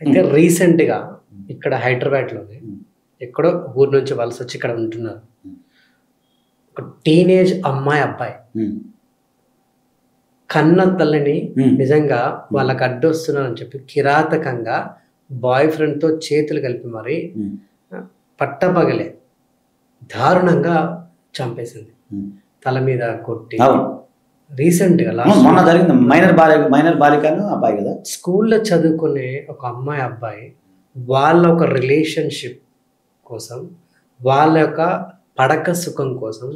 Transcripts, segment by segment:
అయితే రీసెంట్గా ఇక్కడ హైదరాబాద్లోనే ఎక్కడో ఊరు నుంచి వలస వచ్చి ఇక్కడ ఉంటున్నారు. ఒక టీనేజ్ అమ్మాయి అబ్బాయి కన్న తల్లిని నిజంగా వాళ్ళకి అడ్డొస్తున్నారని చెప్పి కిరాతకంగా బాయ్ ఫ్రెండ్తో చేతులు కలిపి మరి పట్టపగలే దారుణంగా చంపేసింది, తల మీద కొట్టి. రీసెంట్గా మొన్న జరిగింది. మైనర్ బాలికను అబ్బాయి కదా, స్కూల్లో చదువుకునే ఒక అమ్మాయి అబ్బాయి వాళ్ళ ఒక రిలేషన్షిప్ కోసం, వాళ్ళ యొక్క పడక సుఖం కోసం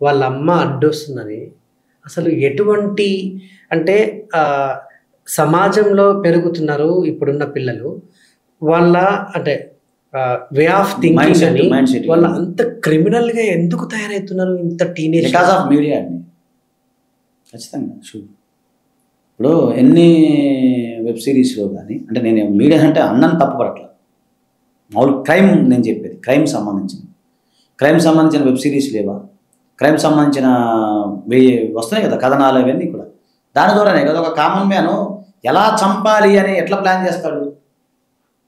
వాళ్ళ అమ్మ అడ్డొస్తుందని. అసలు ఎటువంటి అంటే సమాజంలో పెరుగుతున్నారు ఇప్పుడున్న పిల్లలు, వాళ్ళ అంటే వే ఆఫ్ థింకింగ్ అని వాళ్ళ అంత క్రిమినల్గా ఎందుకు తయారవుతున్నారు ఇంత టీనేజ్? బికాస్ ఆఫ్ మీడియా అండి, ఖచ్చితంగా. ఇప్పుడు ఎన్ని వెబ్ సిరీస్లో కానీ, అంటే నేను మీడియా అంటే అన్నని తప్పుపడట్ల, మామూలు క్రైమ్ నేను చెప్పేది, క్రైమ్ సంబంధించిన వెబ్ సిరీస్ లేవా, క్రైమ్ సంబంధించిన వస్తున్నాయి కదా కథనాలు, అవన్నీ కూడా దాని ద్వారానే కదా. ఒక కామన్ మ్యాన్ ఎలా చంపాలి అని ఎట్లా ప్లాన్ చేస్తాడు?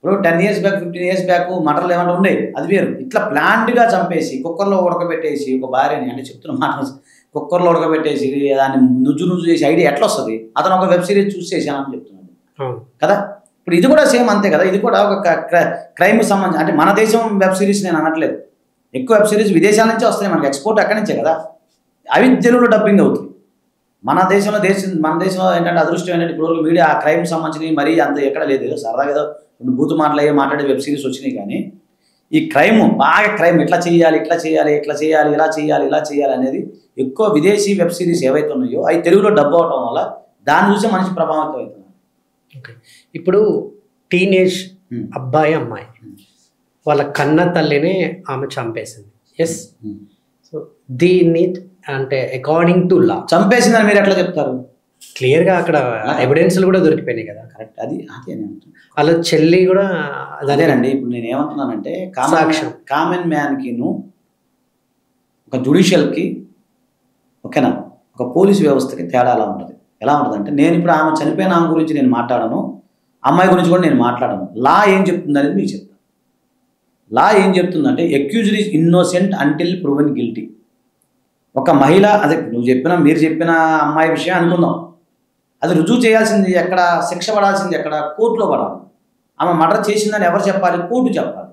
ఇప్పుడు 10 years బ్యాక్ 15 years బ్యాక్ మటర్లు ఏమైనా ఉండేవి, అది వేరు. ఇట్లా ప్లాన్డ్గా చంపేసి కుక్కర్లో ఉడకబెట్టేసి ఒక భార్యని, అంటే చెప్తున్న మాట, కుక్కర్లో ఉడకబెట్టేసి దాన్ని నుజ్జు చేసి ఐడియా ఎట్లా వస్తుంది? అతను ఒక వెబ్ సిరీస్ చూసేసానని చెప్తున్నాడు కదా. ఇప్పుడు ఇది కూడా సేమ్ అంతే కదా. ఇది కూడా ఒక క్రైమ్ సంబంధించి, అంటే మన దేశం వెబ్ సిరీస్ నేను అనట్లేదు, ఎక్కువ వెబ్ సిరీస్ విదేశాల నుంచే వస్తాయి, మనకి ఎక్స్పోర్ట్ అక్కడి నుంచే కదా. అవి తెలుగులో డబ్బింగ్ అవుతుంది. మన దేశంలో ఏంటంటే అదృష్టం ఏంటంటే ఇప్పుడు మీడియా ఆ క్రైమ్ సంబంధించి మరీ అంత ఎక్కడ లేదు, ఏదో సరదాగా ఏదో బూతు మాట్లాడే వెబ్ సిరీస్ వచ్చినాయి. కానీ ఈ క్రైమ్ ఎట్లా చేయాలి, ఇలా చేయాలి అనేది ఎక్కువ విదేశీ వెబ్ సిరీస్ ఏవైతే ఉన్నాయో అవి తెలుగులో డబ్బు అవడం వల్ల దాన్ని చూసి మనిషి ప్రభావితం అవుతున్నారు. ఓకే, ఇప్పుడు టీనేజ్ అబ్బాయి అమ్మాయి వాళ్ళ కన్న తల్లినే ఆమె చంపేసింది. ఎస్, సో దీన్ని అంటే అకార్డింగ్ టు లా చంపేసిందని మీరు ఎట్లా చెప్తారు? క్లియర్గా అక్కడ ఎవిడెన్స్లు కూడా దొరికిపోయినాయి కదా. కరెక్ట్, అది వాళ్ళ చెల్లి కూడా అదేనండి. ఇప్పుడు నేను ఏమంటున్నానంటే కామన్ మ్యాన్కిను ఒక జ్యుడిషియల్కి, ఓకేనా, ఒక పోలీస్ వ్యవస్థకి తేడా ఎలా ఉంటుంది అంటే, నేను ఇప్పుడు ఆమె చనిపోయిన ఆమె గురించి నేను మాట్లాడను, అమ్మాయి గురించి కూడా నేను మాట్లాడను. లా ఏం చెప్తుంది అనేది మీకు చెప్తాను. లా ఏం చెప్తుందంటే accused is innocent until proven guilty. ఒక మహిళ, అదే మీరు చెప్పిన అమ్మాయి విషయం అనుకుందాం, అది రుజువు చేయాల్సింది ఎక్కడ, శిక్ష పడాల్సింది ఎక్కడ, కోర్టులో పడాలి. ఆమె మర్డర్ చేసిందని ఎవరు చెప్పాలి? కోర్టు చెప్పాలి.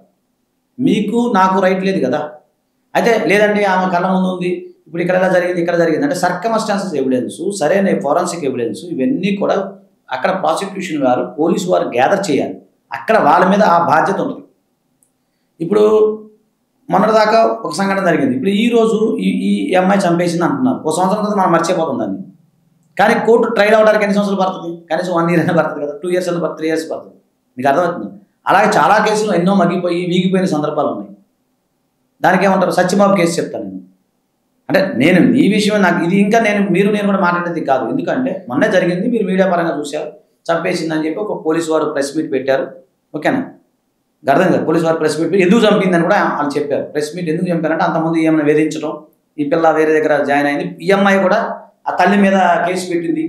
మీకు నాకు రైట్ లేదు కదా. అయితే లేదండి ఆమె కళ్ళ ముందు ఉంది, ఇప్పుడు ఇక్కడ జరిగింది అంటే సర్కమస్టాన్సెస్ ఎవిడెన్స్, సరైన ఫోరెన్సిక్ ఎవిడెన్స్, ఇవన్నీ కూడా అక్కడ ప్రాసిక్యూషన్ వారు, పోలీసు వారు గ్యాదర్ చేయాలి. అక్కడ వాళ్ళ మీద ఆ బాధ్యత ఉంటుంది. ఇప్పుడు మొన్నటిదాకా ఒక సంఘటన జరిగింది, ఇప్పుడు ఈరోజు ఈ అమ్మాయి చంపేసింది అంటున్నారు. ఒక సంవత్సరం తర్వాత మనం మర్చిపోతుంది దాన్ని. కానీ కోర్టు ట్రైల్ అవడానికి ఎన్ని సంవత్సరాలు పడుతుంది? కనీసం 1 year అయినా పడుతుంది కదా, 2 years అయినా 3 years పడుతుంది. మీకు అర్థమవుతుంది? అలాగే చాలా కేసులు ఎన్నో వీగిపోయిన సందర్భాలు ఉన్నాయి. దానికి ఏమంటారు? సత్యబాబు కేసు చెప్తాను నేను. అంటే నేను ఈ విషయం నాకు ఇది ఇంకా నేను కూడా మాట్లాడేది కాదు. ఎందుకంటే మొన్నే జరిగింది, మీరు మీడియా పరంగా చూశారు. చంపేసిందని చెప్పి ఒక పోలీసు వారు ప్రెస్ మీట్ పెట్టారు, ఓకేనా. అర్థం కదా, పోలీసు వారు ప్రెస్ మీట్ ఎందుకు చంపిందని కూడా వాళ్ళు చెప్పారు. ప్రెస్ మీట్ ఎందుకు చంపారంటే అంతకుముందు ఏమైనా వేధించడం, ఈ పిల్ల వేరే దగ్గర జాయిన్ అయింది, ఈ అమ్మాయి కూడా ఆ తల్లి మీద కేసు పెట్టింది.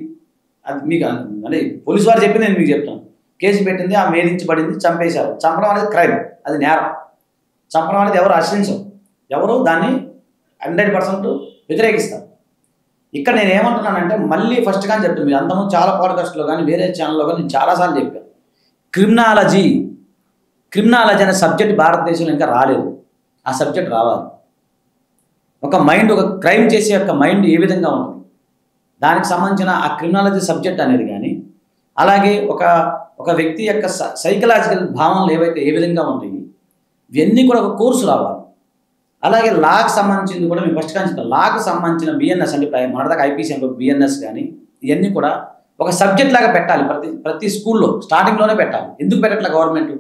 అది మీకు అంటే పోలీసు వారు చెప్పింది నేను మీకు చెప్తాను. కేసు పెట్టింది, ఆమె వేధించబడింది, చంపేశారు. చంపడం అనేది క్రైమ్, అది నేరం. చంపడం అనేది ఎవరు హర్షించరు, ఎవరు దాన్ని 100% వ్యతిరేకిస్తారు. ఇక్కడ నేను ఏమంటున్నానంటే మళ్ళీ ఫస్ట్ కానీ చెప్తాను, మీరు అంతకుముందు చాలా పాడ్కాస్ట్లో కానీ వేరే ఛానల్లో కానీ నేను చాలాసార్లు చెప్పాను, క్రిమినాలజీ అనే సబ్జెక్ట్ భారతదేశంలో ఇంకా రాలేదు. ఆ సబ్జెక్ట్ రావాలి. ఒక క్రైమ్ చేసే యొక్క మైండ్ ఏ విధంగా ఉంటుంది, దానికి సంబంధించిన ఆ క్రిమినాలజీ సబ్జెక్ట్ అనేది కానీ, అలాగే ఒక వ్యక్తి యొక్క సైకలాజికల్ భావనలు ఏ విధంగా ఉంటాయి, ఇవన్నీ కూడా ఒక కోర్సు రావాలి. అలాగే లాకు సంబంధించింది కూడా మేము ఫస్ట్ కానీ లాకు సంబంధించిన బిఎన్ఎస్ అంటే మొదటిదాకా ఐపీసీ అంటే బిఎన్ఎస్ కానీ ఇవన్నీ కూడా ఒక సబ్జెక్ట్ లాగా పెట్టాలి. ప్రతి స్కూల్లో స్టార్టింగ్లోనే పెట్టాలి. ఎందుకు పెట్టట్లే గవర్నమెంట్?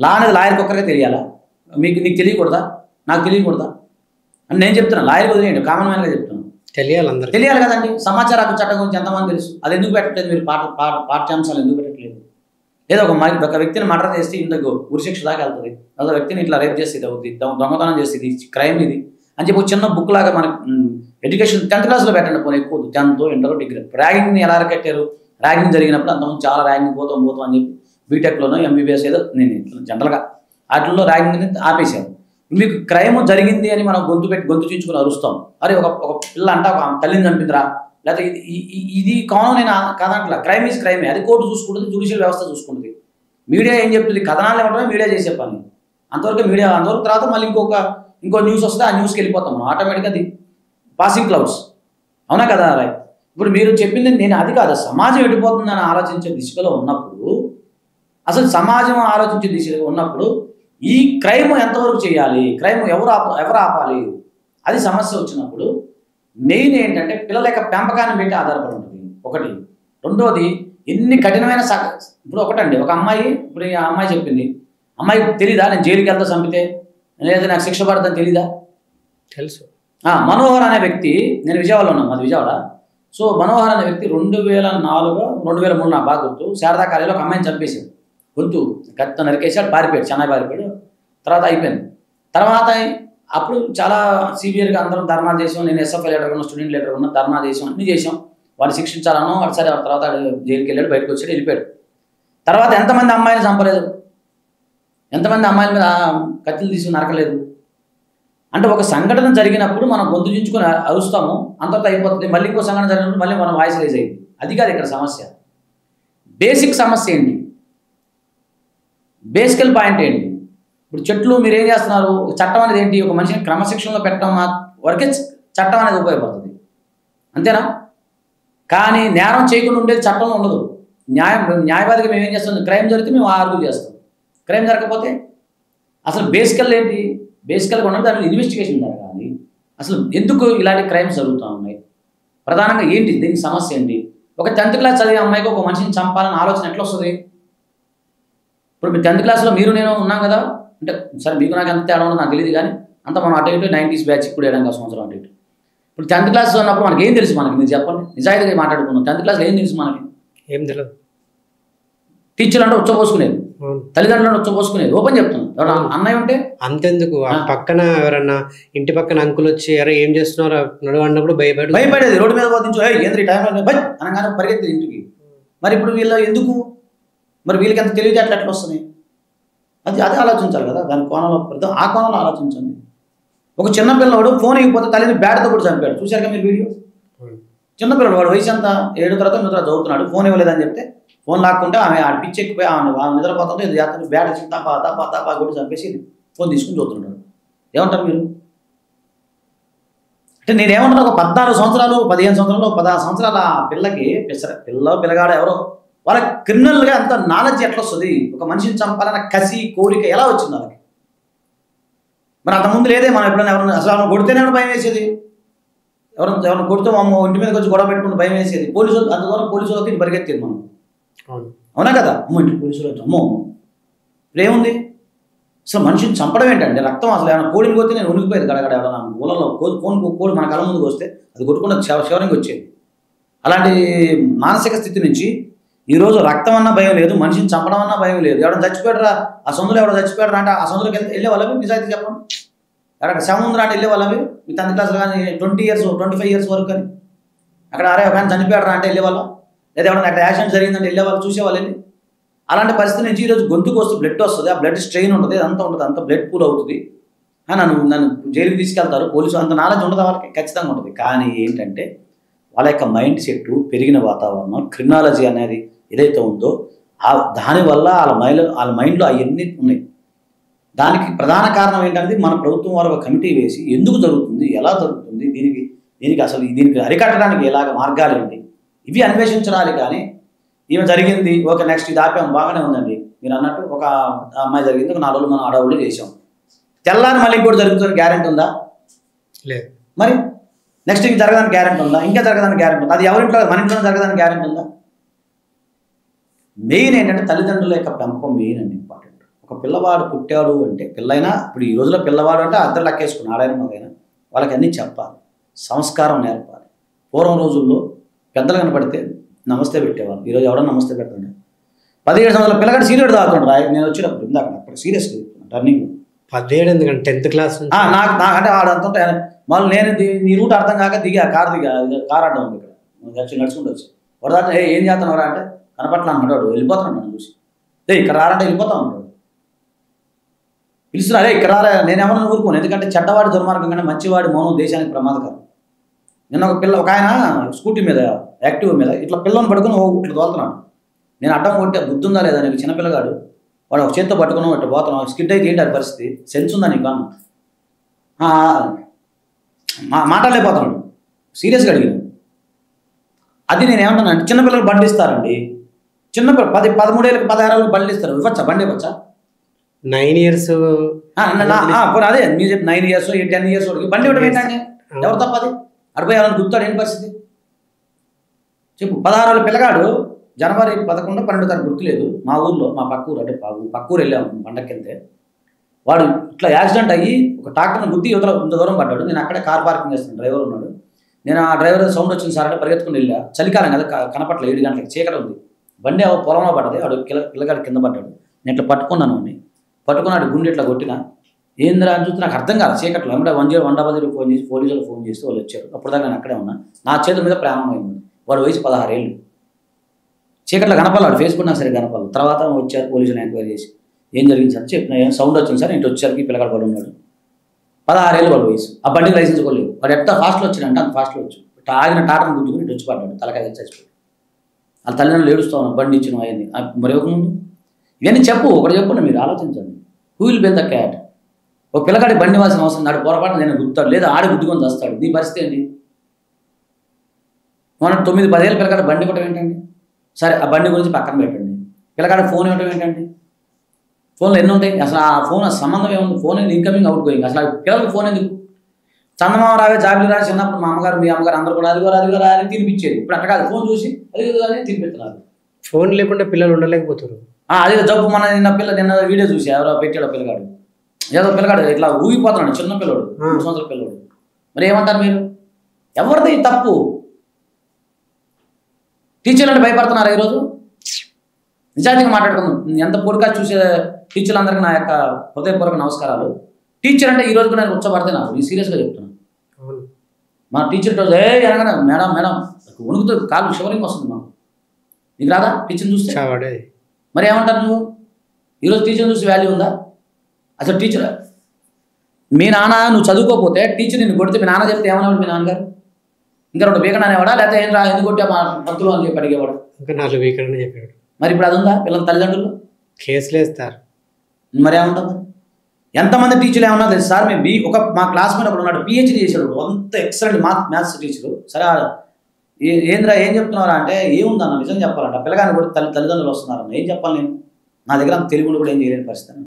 లా అనేది లాయర్కి ఒక్కరికే తెలియాలా? నీకు తెలియకూడదా, నాకు తెలియకూడదా అని నేను చెప్తున్నాను. లాయర్కి వదిలేయండి, కామన్ మ్యాన్గా చెప్తున్నాను. తెలియాలి కదండి. సమాచార హక్కు చట్టం గురించి ఎంతమంది తెలుసు? అది ఎందుకు పెట్టట్లేదు మీరు? పాఠ్యాంశాలు ఎందుకు పెట్టట్లేదు? లేదా ఒక వ్యక్తిని మర్డర్ చేస్తే ఇంతకు ఉరిశిక్ష దాకా వెళ్తుంది, అదో వ్యక్తిని ఇట్లా రేప్ చేస్తే ఇది అవుతుంది, దొంగతనం చేస్తే ఇది క్రైమ్ ఇది అని చెప్పి చిన్న బుక్ లాగా మనకి ఎడ్యుకేషన్ 10th classలో పెట్టండి. పోనీ ఎక్కువ 10th, ఇంటర్, డిగ్రీ. ర్యాగింగ్ని ఎలా అరికట్టారు? ర్యాగింగ్ జరిగినప్పుడు అంతకుముందు చాలా ర్యాగింగ్ పోతాం అని చెప్పి బీటెక్లోనో ఎంబీబీఎస్ ఏదో నేను జనరల్గా వాటిల్లో ర్యాగింగ్ని ఆపేశారు. మీకు క్రైమ్ జరిగింది అని మనం గొంతు చించుకుని అరుస్తాం. అరే ఒక పిల్ల అంట ఒక తల్లిని చంపిందిరా, లేకపోతే ఇది కామన్ నేను కాదంట్లా. క్రైమ్ ఈజ్ క్రైమే, అది కోర్టు చూసుకుంటుంది, జ్యుడిషియల్ వ్యవస్థ చూసుకుంటుంది. మీడియా ఏం చెప్తుంది? కథనాలు ఇవ్వడమే మీడియా చేసే పని. అంతవరకు మీడియా, అంతవరకు తర్వాత మళ్ళీ ఇంకో న్యూస్ వస్తే ఆ న్యూస్కి వెళ్ళిపోతాం మనం ఆటోమేటిక్గా. అది పాసింగ్ క్లౌడ్స్, అవునా కదా రాయ్? ఇప్పుడు మీరు చెప్పింది నేను అది కాదు, సమాజం ఎడిపోతుందని ఆలోచించే దిశలో ఉన్నప్పుడు, అసలు సమాజం ఆలోచించే దిశలో ఉన్నప్పుడు ఈ క్రైమ్ ఎంతవరకు చేయాలి, క్రైమ్ ఎవరు ఆపాలి, అది సమస్య వచ్చినప్పుడు మెయిన్ ఏంటంటే పిల్లల యొక్క పెంపకాన్ని పెట్టి ఆధారపడి ఉంటుంది ఒకటి. రెండోది ఎన్ని కఠినమైన ఇప్పుడు ఒకటండి, ఒక అమ్మాయి, ఇప్పుడు ఈ అమ్మాయి చెప్పింది, అమ్మాయికి తెలీదా నేను జైలుకి వెళ్తా చంపితే, లేదా నాకు శిక్ష పడదని తెలీదా? తెలుసు. మనోహర్ అనే వ్యక్తి, నేను విజయవాడలో ఉన్నాను, అది విజయవాడ. సో మనోహర్ అనే వ్యక్తి 2004-2003 నా బాగా గుర్తు, శారదా కాలేజీలో ఒక అమ్మాయిని చంపేశాడు. గొంతు గట్ట నరికేశాడు, పారిపోయాడు, చెన్నై పారిపోయాడు. తర్వాత అయిపోయింది. తర్వాత అప్పుడు చాలా సివియర్గా అందరం ధర్నాలు చేసాం. నేను ఎస్ఎఫ్ఐ లీడర్ ఉన్న, స్టూడెంట్ లీడర్ ఉన్న, ధర్నా చేసాం, అన్నీ చేసాం. వాడిని శిక్షించాలనో వాడు సరే. తర్వాత జైలుకి వెళ్ళాడు, బయటకు వచ్చాడు, వెళ్ళిపోయాడు. తర్వాత ఎంతమంది అమ్మాయిని చంపలేదు, ఎంతమంది అమ్మాయిల మీద కత్తులు తీసుకుని నరకలేదు. అంటే ఒక సంఘటన జరిగినప్పుడు మనం గొంతు చించుకొని అరుస్తాము, అంతతో అయిపోతుంది. మళ్ళీ ఇంకో సంఘటన జరిగినప్పుడు మళ్ళీ మనం వాయిస్ రైజ్ అయింది. అది కాదు ఇక్కడ సమస్య. బేసిక్ సమస్య ఏంటి, బేసికల్ పాయింట్ ఏంటి? ఇప్పుడు చెట్లు మీరు ఏం చేస్తున్నారు? చట్టం అనేది ఏంటి? ఒక మనిషిని క్రమశిక్షణలో పెట్టడం వరకే చట్టం అనేది ఉపయోగపడుతుంది, అంతేనా? కానీ నేరం చేయకుండా ఉండేది చట్టంలో ఉండదు. న్యాయవాదిగా మేము ఏం చేస్తాం? క్రైమ్ జరిగితే మేము ఆర్గ్యూ చేస్తాం. క్రైమ్ జరగకపోతే అసలు బేసికల్ ఏంటి? బేసికల్గా ఉన్నది దాని ఇన్వెస్టిగేషన్ జరగాలి. అసలు ఎందుకు ఇలాంటి క్రైమ్స్ జరుగుతూ ఉన్నాయి, ప్రధానంగా ఏంటి, దీనికి సమస్య ఏంటి? ఒక 10th క్లాస్ చదివే అమ్మాయికి ఒక మనిషిని చంపాలని ఆలోచన ఎట్లా వస్తుంది? ఇప్పుడు మీరు 10th క్లాస్లో మీరు నేను ఉన్నాం కదా, అంటే సరే మీకు నాకు ఎంత తేడా ఉండదు నాకు తెలియదు, కానీ అంత మనం అటు ఇటు 90s బ్యాచ్, ఇప్పుడు 7 సంవత్సరం అటు ఇటు. ఇప్పుడు 10th క్లాస్ ఉన్నప్పుడు మనకి ఏం తెలుసు? మనకి మీరు చెప్పండి, నిజాయితీగా మాట్లాడుకున్నాం. 10th క్లాస్లో ఏం తెలుసు మనకి? ఏం తెలియదు. టీచర్లు అంటే ఉచ్చపోసుకునేది, తల్లిదండ్రులను ఉచ్చపోసుకునేది. ఓపెన్ చెప్తున్నాను, అన్నయ్య ఉంటే అంతెందుకు, పక్కన ఎవరన్నా ఇంటి పక్కన అంకులు వచ్చి అరే ఏం చేస్తున్నారు నడవన్నప్పుడు భయపడేది. రోడ్డు మీద పోతుంచు ఏంద్రీ టైంలో భయ్ అనగానే పరిగెత్తి ఇంటికి. మరి ఇప్పుడు వీళ్ళ ఎందుకు, మరి వీళ్ళకి ఎంత తెలివితేటలు ఎట్లా వస్తున్నాయి? అది ఆలోచించాలి కదా, దాని కోణంలో ఆ కోణంలో ఆలోచించండి. ఒక చిన్నపిల్లవాడు ఫోన్ ఇవ్వకపోతే తల్లిని బ్యాట్తో కూడా చంపాడు, చూశారు కదా మీరు వీడియో. చిన్నపిల్లడు, వాడు వయసు అంతా 7 తరగతి చదువుతున్నాడు, ఫోన్ ఇవ్వలేదని చెప్తే ఫోన్ లాక్కుంటే ఆమె ఆడ పిచ్చి ఎక్కిపోయి ఆమె నిద్రపోతుంటే బ్యాట్ వచ్చి తప్ప కూడా చంపేసి ఫోన్ తీసుకుని చూస్తున్నాడు. ఏమంటారు మీరు? అంటే నేనేమంటాను, ఒక 14 సంవత్సరాలు 15 సంవత్సరాలు 16 సంవత్సరాల పిల్లకి పిల్లగాడు ఎవరో వాళ్ళ క్రిమినల్గా అంత నాలెడ్జ్ ఎట్లా వస్తుంది? ఒక మనిషిని చంపాలన్న కసి కోరిక ఎలా వచ్చింది వాళ్ళకి? మరి అంతకుముందు లేదే. మనం ఎప్పుడైనా ఎవరైనా అసలు కొడితేనే భయం వేసేది, ఎవరైనా కొడితే అమ్మో ఇంటి మీదకి వచ్చి గొడవ పెట్టుకుని భయం వేసేది. పోలీసులు అంత దూరం పోలీసులు వచ్చి పరిగెత్తేది మనం, అవునా కదా? అమ్మో ఇంటి పోలీసులు వచ్చి అమ్మో. ఇప్పుడు ఏముంది? అసలు మనిషిని చంపడం ఏంటంటే రక్తం. అసలు ఏమైనా కోడిని కొడితే నేను ఉనికిపోయేది గడగడ. ఎవరైనా ఊళ్ళలో కోడి మన కళ్ళ ముందుకు వస్తే అది కొట్టుకున్న శివరంగా వచ్చేది. అలాంటి మానసిక స్థితి నుంచి ఈరోజు రక్తం అన్నా భయం లేదు, మనిషిని చంపడం అన్నా భయం లేదు. ఎవరైనా చచ్చిపోయారా, ఆ సొందులో ఎవడో చచ్చిపోయారా అంటే ఆ సొందులోకి వెళ్ళే వాళ్ళవి నిజాయితీ చెప్పండి. అక్కడ సముద్రం అంటే వెళ్ళే వాళ్ళవి మీ 10th క్లాస్లో కానీ 20 years 25 years వరకు కానీ అక్కడ అరే ఒక ఆయన చనిపోయారా అంటే వెళ్ళేవాళ్ళం, లేదా ఎవరైనా అక్కడ యాక్సిడెంట్ జరిగిందంటే వెళ్ళేవాళ్ళు, చూసేవాళ్ళని. అలాంటి పరిస్థితి నుంచి ఈరోజు గొంతుకు వస్తే బ్లడ్ వస్తుంది, ఆ బ్లడ్ స్ట్రెయిన్ ఉంటుంది, అదంతా ఉంటుంది, అంత బ్లడ్ పూల్ అవుతుంది. నన్ను జైలుకి తీసుకెళ్తారు పోలీసులు, అంత నాలెడ్జ్ ఉండదు వాళ్ళకి, ఖచ్చితంగా ఉంటుంది. కానీ ఏంటంటే వాళ్ళ యొక్క మైండ్ సెట్, పెరిగిన వాతావరణం, క్రిమినాలజీ అనేది ఏదైతే ఉందో దానివల్ల వాళ్ళ మైండ్లో అవన్నీ ఉన్నాయి. దానికి ప్రధాన కారణం ఏంటనేది మన ప్రభుత్వం వారు ఒక కమిటీ వేసి ఎందుకు జరుగుతుంది, ఎలా జరుగుతుంది, దీనికి అసలు దీనికి అరికట్టడానికి ఎలాగ మార్గాలు ఏంటి, ఇవి అన్వేషించాలి. కానీ ఈమె జరిగింది ఓకే నెక్స్ట్ ఇది ఆపాము బాగానే ఉందండి. మీరు అన్నట్టు ఒక అమ్మాయి జరిగింది, ఒక 4 రోజులు మనం అడవులు చేసాం, తెల్లారి మళ్ళీ ఇంకోటి జరుగుతుంది గ్యారెంటీ ఉందా? లేదు. మరి నెక్స్ట్ ఇంక జరగడానికి గ్యారెంటీ ఉందా? ఇంకా జరగడానికి గ్యారెంటీ ఉందా? అది ఎవరింట్లో, మన ఇంట్లో జరగడానికి గ్యారెంటీ ఉందా? మెయిన్ ఏంటంటే తల్లిదండ్రుల యొక్క పెంపకం మెయిన్ అండి, ఇంపార్టెంట్. ఒక పిల్లవాడు పుట్టాడు అంటే, పిల్లైనా ఇప్పుడు ఈ రోజులో పిల్లవాడు అంటే అద్దరు లెక్కేసుకుని ఆడైనా మగైనా వాళ్ళకి అన్నీ చెప్పాలి, సంస్కారం నేర్పాలి. పూర్వం రోజుల్లో పెద్దలు కనపడితే నమస్తే పెట్టేవాళ్ళు, ఈరోజు ఎవడన్నా నమస్తే పెడుతుండే. 17 సంవత్సరాల పిల్లగాడు సీరియడ్ తాగుతుండ్రు. నేను వచ్చినప్పుడు ఇందాక అక్కడ సీరియస్గా టర్నింగ్ 17 ఎందుకంటే 10th క్లాస్ నాకంటే ఆడంతా మళ్ళీ నేను నీ రూట్ అర్థం కాక దిగా కార్ అడ్డం ఉంది ఇక్కడ నడుచుకుంటూ వచ్చి వాడు దాంట్లో ఏం చేస్తున్నారా అంటే కనపట్ల అన్నాడు. వాడు వెళ్ళిపోతున్నాడు నన్ను చూసి. ఇక్కడ రారంటే వెళ్ళిపోతా ఉంటాడు. పిలుస్తున్నా ఇక్కడ రారా, నేను ఎవరిని ఊరుకోను. ఎందుకంటే చెడ్డవాడి దుర్మార్గం కంటే మంచివాడి మౌనం దేశానికి ప్రమాదకరం. నిన్న ఒక ఆయన స్కూటీ మీద యాక్టివ్ మీద ఇట్లా పిల్లని పడుకుని ఇట్లా తోలుతున్నాడు. నేను అడ్డం కొట్టే గుర్తుందా లేదా నీకు? చిన్నపిల్లగాడు వాడు ఒక చేత్తో పట్టుకున్నావు ఇట్లా పోతున్నావు, స్కిడ్ అయితే ఏంటి అది పరిస్థితి? సెన్స్ ఉందా నీకు? మాట్లాడలేకపోతున్నాడు. సీరియస్గా అడిగిన. అది నేను ఏమన్నా అంటే చిన్నపిల్లలు బండి ఇస్తారండి. చిన్నపిల్లలు 13 ఏళ్ళకి 16 ఏళ్ళకి బండి ఇస్తారు. ఇవ్వచ్చా? బండి ఇవ్వచ్చా? 9 years అదే మీరు చెప్పి 9 years 10 years వాడికి బండి ఇవ్వడం ఏంటంటే ఎవరు తప్పది? అడిపోయాలని గుర్తాడు ఏంటి పరిస్థితి చెప్పు. 16 ఏళ్ళ పిల్లగాడు జనవరి 11, 12 గుర్తులేదు, మా ఊర్లో, మా పక్కూరు అంటే పక్కూరు వెళ్ళాము పండగకి వెళ్తే, వాడు ఇట్లా యాక్సిడెంట్ అయ్యి ఒక ట్రాక్టర్ని గుద్ది యువతల ఇంత దూరం పడ్డాడు. నేను అక్కడే కార్ పార్కింగ్ చేస్తున్నాను, డ్రైవర్ ఉన్నాడు. నేను ఆ డ్రైవర్ సౌండ్ వచ్చింది సార్ అంటే పరిగెత్తుకుని వెళ్ళా. చలికాలం కదా, కనపట్ల 7 గంటలకి చీకటి ఉంది. బండి పొలంలో పడ్డది. వాడు పిల్లగాడు కింద పడ్డాడు. నేను ఇట్లా పట్టుకున్నాను వాడిని. పట్టుకున్నాడు, గుండె ఇట్లా కొట్టిన. ఏందిరా అని చూస్తే నాకు అర్థం కాదు. చీకట్లో వెంబడే 100 ఫోన్ చేసి పోలీసులు ఫోన్ చేస్తే వాళ్ళు వచ్చారు. అప్పుడు దాకా నేను అక్కడే ఉన్నా. నా చేతుల మీద ప్రాణం అయింది. వాడు వయసు 16 ఏళ్ళు. చీకట్లో కనపాలాడు, ఫేస్బుక్ నాకు సరిగ్గా కనపాలి. తర్వాత వచ్చారు పోలీసులు ఎంక్వైరీ చేసి ఏం జరిగింది సార్ చెప్పిన. ఏం సౌండ్ వచ్చింది సార్, ఇంటి వచ్చేసరికి పిల్లగాడు పడి ఉన్నాడు. 16 ఏళ్ళు వాడు వయసు. ఆ బండికి లైసెన్స్ కూడా లేదు. వాడు ఎంత ఫాస్ట్లో వచ్చాడంటే అంత ఫాస్ట్లో వచ్చు. ఆగిన టాటను గుద్దుకుని ఇటు వచ్చి పడ్డాడు, తలకాయ చచ్చిపోయాడు. వాళ్ళ తల్లిదండ్రులు ఏడుస్తూ ఉన్నాం, బండి ఇచ్చిన అవన్నీ. మరి ఇవ్వకముందు ఇవన్నీ చెప్పు, ఒకటి చెప్పండి, మీరు ఆలోచించండి. Who will be the cat? ఒక పిల్లగాడి బండి ఇవ్వాల్సిన అవసరం నాడు పొరపాటు నేను గుర్తాడు, లేదా ఆడి గుద్దుకొని వస్తాడు. నీ పరిస్థితి ఏంటి? మనం 9-10 ఏళ్ళ పిల్లగాడు బండి ఇవ్వటం ఏంటండి? సరే, ఆ బండి గురించి పక్కన పెట్టండి. పిల్లగాడ ఫోన్ ఇవ్వటం ఏంటండి? ఫోన్లో ఎన్ని ఉంటాయి అసలు? ఆ ఫోన్ సంబంధం ఏముంది? ఫోన్ ఏంది ఇన్కమింగ్ అవుట్ గోయింగ్. అసలు పిల్లలకి ఫోన్ ఎందుకు? చందమామ రావే జాబిలు రాసి చిన్నప్పుడు మా అమ్మగారు మీ అమ్మగారు అందరూ కూడా అదిగో అని తినిపించేది. ఇప్పుడు అట్ట కాదు, ఫోన్ చూసి అదిగో అని తినిపిస్తున్నారు. ఫోన్ లేకుండా పిల్లలు ఉండలేకపోతారు. అదే జబ్బు. నిన్న వీడియో చూసి ఎవరో పెట్టాడు పిల్లగాడు, ఏదో పిల్లగాడు ఇట్లా ఊగిపోతున్నాడు, చిన్న పిల్లడు, 3 సంవత్సరాల పిల్లడు. మరి ఏమంటారు మీరు? ఎవరిది తప్పు? టీచర్లు అంటే భయపడుతున్నారు ఈరోజు. నిజాయితీగా మాట్లాడుకుందాం. ఎంత పొడిగా చూసే టీచర్లందరికీ నా యొక్క హృదయపూర్వక నమస్కారాలు. టీచర్ అంటే ఈ రోజు కూడా నేను ఉచ్చబడితే నాకు నేను సీరియస్గా చెప్తున్నాను. మన టీచర్ రోజు అనగానే మేడం వణుకుతూ కాళ్ళు షివరింగ్ వస్తుంది మాకు. నీకు రాదా టీచర్ని చూస్తే? మరి ఏమంటారు నువ్వు? ఈరోజు టీచర్ని చూసి వాల్యూ ఉందా అసలు? టీచర్ మీ నాన్న నువ్వు చదువుకోకపోతే టీచర్ నిన్ను కొడితే మీ నాన్న చెప్తే ఏమన్నాడు మీ నాన్నగారు? ఇంకా 2 వీకెండ్ అనేవాడా, లేకపోతే ఏం రా ఎందుకు కొట్టా మా పంతులు అని చెప్పి అడిగేవాడు? ఇంకా 4 వీకెండ్ చెప్పాడు. మరి ఇప్పుడు అది ఉందా? పిల్లల తల్లిదండ్రులు కేసులు వేస్తారు. మరి ఏముంటుంది? ఎంతమంది టీచర్లు ఏమన్నా తెలుసు సార్? మేము మా క్లాస్మేట్ ఒకడు ఉన్నాడు, PhD చేశాడు, అంత ఎక్సలెంట్ మ్యాథ్స్ టీచరు. సరే ఏంద్రా ఏం చెప్తున్నారా అంటే, ఏముందన్న నిజం చెప్పాలంట, పిల్లగాని కూడా తల్లిదండ్రులు వస్తున్నారన్న. ఏం చెప్పాలి నేను? నా దగ్గర అంత తెలివి కూడా ఏం చేయలేని పరిస్థితి.